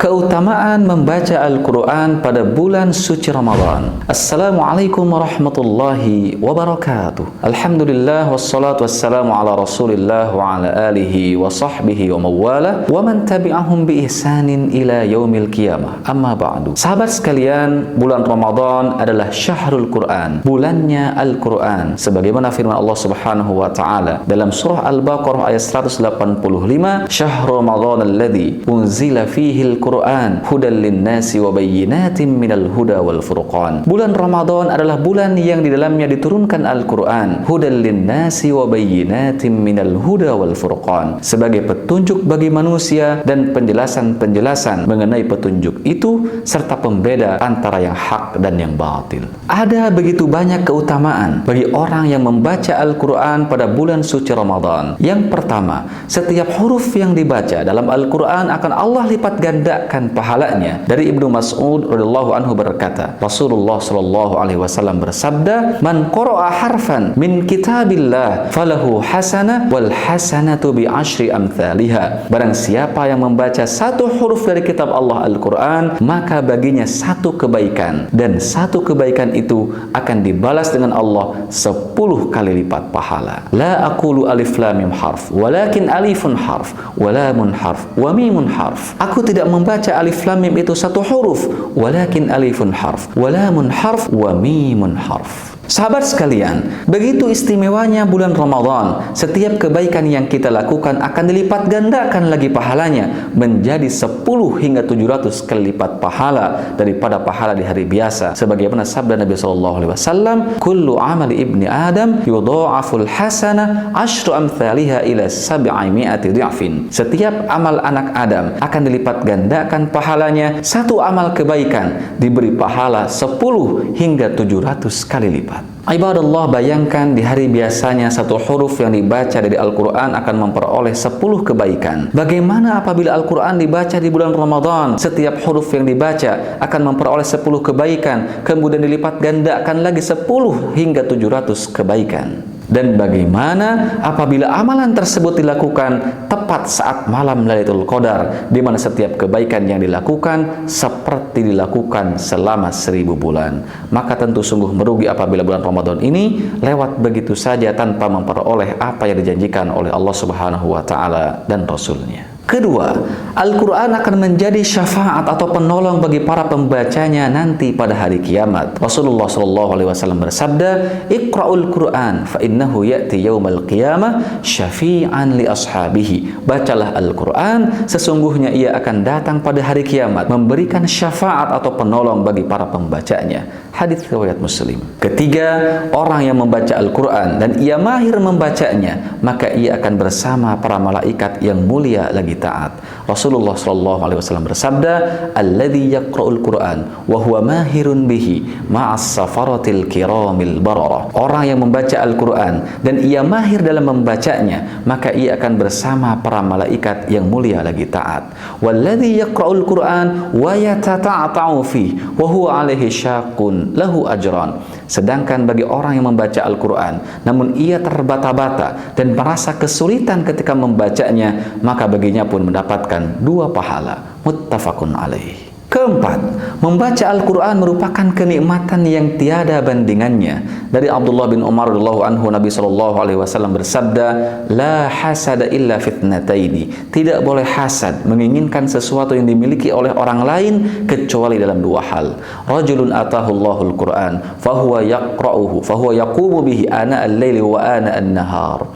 Keutamaan membaca Al-Quran pada bulan suci Ramadan. Assalamualaikum warahmatullahi wabarakatuh. Alhamdulillah wassalatu wassalamu ala Rasulillah wa ala alihi wa sahbihi wa mawala wa man tabi'ahum bi ihsanin ila yaumil qiyamah. Amma ba'du. Sahabat sekalian, bulan Ramadan adalah syahrul Quran, bulannya Al-Quran, sebagaimana firman Allah Subhanahu wa taala dalam surah Al-Baqarah ayat 185, syahrul Ramadan alladzi unzila fihi al-Quran hudal linnasi wa bayyinatin minal huda wal furqan. Bulan Ramadan adalah bulan yang di dalamnya diturunkan Al-Quran, hudal linnasi wa bayyinatin minal huda wal furqan, sebagai petunjuk bagi manusia dan penjelasan-penjelasan mengenai petunjuk itu serta pembeda antara yang hak dan yang batil. Ada begitu banyak keutamaan bagi orang yang membaca Al-Quran pada bulan suci Ramadan. Yang pertama, setiap huruf yang dibaca dalam Al-Quran akan Allah lipat ganda pahalanya. Dari Ibnu Mas'ud radhiyallahu anhu berkata, Rasulullah sallallahu alaihi wasallam bersabda, "Man qara'a harfan min kitabillah falahu hasanah wal hasanatu bi asyri amsalihha." Barang siapa yang membaca satu huruf dari kitab Allah Al-Qur'an, maka baginya satu kebaikan, dan satu kebaikan itu akan dibalas dengan Allah 10 kali lipat pahala. La aqulu alif lam mim harf, walakin alifun harf, wa lamun harf, wa mimun harf. Aku tidak membaca alif lam mim itu satu huruf, walakin alifun harf, wa lamun harf, wa mimun harf. Sahabat sekalian, begitu istimewanya bulan Ramadan. Setiap kebaikan yang kita lakukan akan dilipat gandakan lagi pahalanya menjadi 10 hingga 700 kali lipat pahala daripada pahala di hari biasa. Sebagaimana sabda Nabi sallallahu alaihi wasallam, "Kullu amali ibni Adam yudha'aful hasanah asyru amsalihha ila 700 dhi'fin." Setiap amal anak Adam akan dilipat gandakan pahalanya, satu amal kebaikan diberi pahala 10 hingga 700 kali lipat. Ibadallah, bayangkan di hari biasanya satu huruf yang dibaca dari Al-Quran akan memperoleh 10 kebaikan. Bagaimana apabila Al-Quran dibaca di bulan Ramadan? Setiap huruf yang dibaca akan memperoleh 10 kebaikan, kemudian dilipat gandakan lagi 10 hingga 700 kebaikan. Dan bagaimana apabila amalan tersebut dilakukan tepat saat malam Lailatul Qadar, di mana setiap kebaikan yang dilakukan seperti dilakukan selama 1000 bulan? Maka tentu sungguh merugi apabila bulan Ramadan ini lewat begitu saja tanpa memperoleh apa yang dijanjikan oleh Allah Subhanahu wa taala dan Rasul-Nya. Kedua, Al-Quran akan menjadi syafaat atau penolong bagi para pembacanya nanti pada hari kiamat. Rasulullah SAW bersabda, "Iqra'ul Quran fa innahu ya'ti yaumal qiyamah syafi'an li ashabihi." Bacalah Al-Quran, sesungguhnya ia akan datang pada hari kiamat memberikan syafaat atau penolong bagi para pembacanya. Hadits riwayat Muslim. Ketiga, orang yang membaca Al-Quran dan ia mahir membacanya, maka ia akan bersama para malaikat yang mulia lagi taat. Rasulullah SAW bersabda, "Alladzi yaqra'ul Qur'an wa huwa mahirun bihi ma'as safaratil kiramil bararah." Orang yang membaca Al-Quran dan ia mahir dalam membacanya, maka ia akan bersama para malaikat yang mulia lagi taat. "Walladzi yaqra'ul Qur'an wa yatata'ata'u fihi wa huwa 'alaihi syaqqun lahu ajran." Sedangkan bagi orang yang membaca Al-Quran namun ia terbata-bata dan merasa kesulitan ketika membacanya, maka baginya pun mendapatkan 2 pahala. Muttafaqun alaih. Keempat, membaca Al-Quran merupakan kenikmatan yang tiada bandingannya. Dari Abdullah bin Umar radhiyallahu anhu, Nabi SAW bersabda, "La hasada illa fitnataini." Tidak boleh hasad, menginginkan sesuatu yang dimiliki oleh orang lain kecuali dalam 2 hal. Rajulun atahu Allahul Quran fahuwa yaqra'uhu fahuwa yaqumu bihi ana al-laili wa ana an-nahar.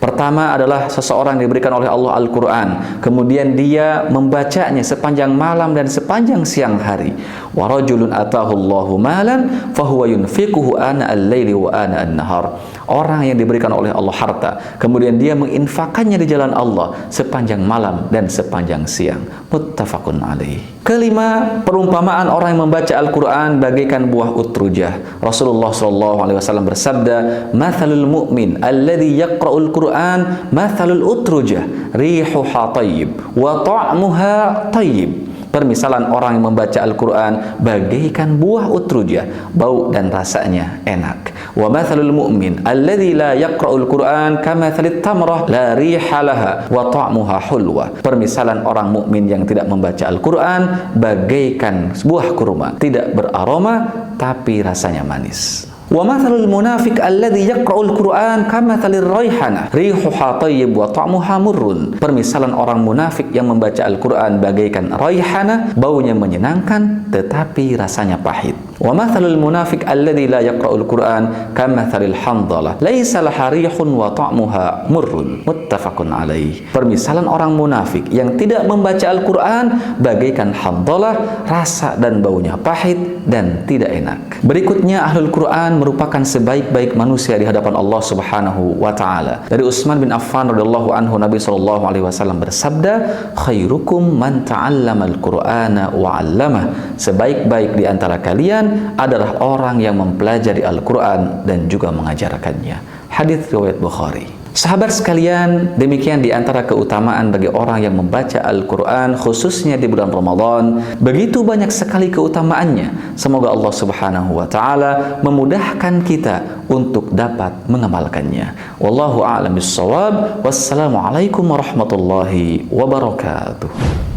Pertama adalah seseorang diberikan oleh Allah Al-Quran, kemudian dia membacanya sepanjang malam dan sepanjang siang hari. Wa rajulun atahu Allahu malan fahuwa yunfiquhu ana al-laili wa ana an-nahar. Orang yang diberikan oleh Allah harta, kemudian dia menginfakannya di jalan Allah sepanjang malam dan sepanjang siang. Muttafaqun alaih. Kelima, perumpamaan orang yang membaca Al-Quran bagaikan buah utrujah. Rasulullah SAW bersabda, "Mathalul mu'min alladhi yaqra'ul Quran mathalul utrujah rihuha tayyib wa ta'muha tayyib." Permisalan orang yang membaca Al-Quran bagaikan buah utruja, bau dan rasanya enak. Wa mathalul mu'min alladzi la yaqra'ul Qur'an kamathalit tamrah la riha laha wa ta'muha hulwa. Permisalan orang mukmin yang tidak membaca Al-Quran bagaikan sebuah kurma, tidak beraroma tapi rasanya manis. Wa mathalul munafiq alladzi yaqra'ul Qur'an kamathalir raihanah rihuha thayyib wa ta'muha murrun. Permisalan orang munafik yang membaca Al-Qur'an bagaikan raihanah, baunya menyenangkan tetapi rasanya pahit. Wa mathalul munafiq alladzi la yaqra'ul Qur'an kamathalil handhalah laisa laha rihun wa ta'muha murrun. Muttafaqun alaih. Permisalan orang munafik yang tidak membaca Al-Qur'an bagaikan handhalah, rasa dan baunya pahit dan tidak enak. Berikutnya ahlul Qur'an merupakan sebaik-baik manusia di hadapan Allah Subhanahu wa taala. Dari Utsman bin Affan radhiyallahu anhu, Nabi sallallahu alaihi wasallam bersabda, "Khairukum man ta'allamal Qur'ana wa 'allamah." Sebaik-baik di antara kalian adalah orang yang mempelajari Al-Qur'an dan juga mengajarkannya. Hadis riwayat Bukhari. Sahabat sekalian, demikian di antara keutamaan bagi orang yang membaca Al-Quran khususnya di bulan Ramadan. Begitu banyak sekali keutamaannya. Semoga Allah Subhanahu wa taala memudahkan kita untuk dapat mengamalkannya. Wallahu a'lam bissawab. Wassalamualaikum warahmatullahi wabarakatuh.